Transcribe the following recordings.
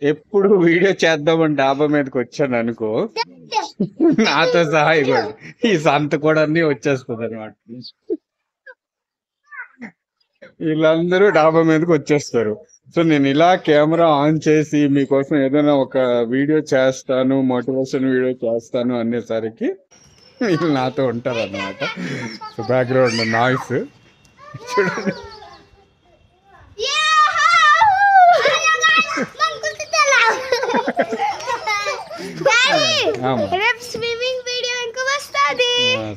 ఎప్పుడు వీడియో చేద్దామని డాబా మీదకి వచ్చాను అనుకో, నాతో సహా ఈ సంత కూడా అన్ని వచ్చేస్తుంది అనమాట. వీళ్ళందరూ డాబా మీదకి వచ్చేస్తారు. సో నేను ఇలా కెమెరా ఆన్ చేసి మీకోసం ఏదైనా ఒక వీడియో చేస్తాను, మోటివేషన్ వీడియో చేస్తాను అనేసరికి వీళ్ళు నాతో ఉంటారు అన్నమాట. సో బ్యాక్గ్రౌండ్ నాయిస్ చూడండి.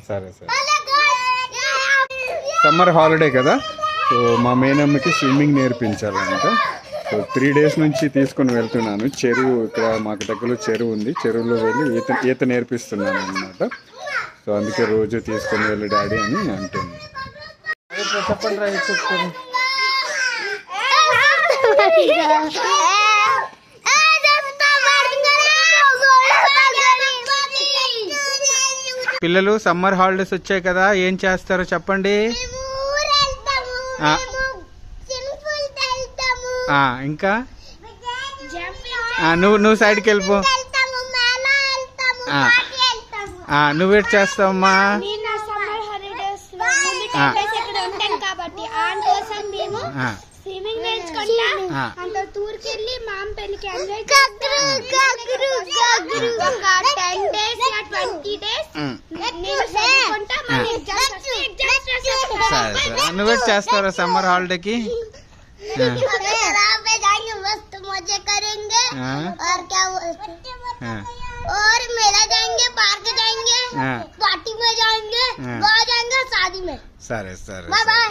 సరే సరే, సమ్మర్ హాలిడే కదా, సో మా మేనమ్మకి స్విమ్మింగ్ నేర్పించాలంట. సో 3 days నుంచి తీసుకొని వెళ్తున్నాను. చెరువు ఇక్కడ మాకు దగ్గరలో చెరువు ఉంది, చెరువులో వెళ్ళి ఈత నేర్పిస్తున్నాను అనమాట. సో అందుకే రోజు తీసుకొని వెళ్ళి డాడీ అని అంటుంది. చెప్పండి రా, చెప్తాను. పిల్లలు సమ్మర్ హాలిడేస్ వచ్చాయి కదా, ఏం చేస్తారో చెప్పండి. ఇంకా నువ్వు సైడ్కి వెళ్ళిపో. నువ్వేటి చేస్తావమ్మా? స్విమ్మింగ్ నేర్చుకుంటా అంత టూర్కి వెళ్ళి మామ పెళ్ళికి ఎంజాయ్ ఒక 10 days या 20 days నేను చదువుకుంటా. మళ్ళీ నువ్వేటి చేస్తారా సమ్మర్ హాలిడేకి? मस्त मजे करेंगे और क्या और मेला जाएंगे, पार्क जाएंगे, पार्टी में जाएंगे, वहाँ जाएंगे, शादी में. సరే సరే. Bye bye.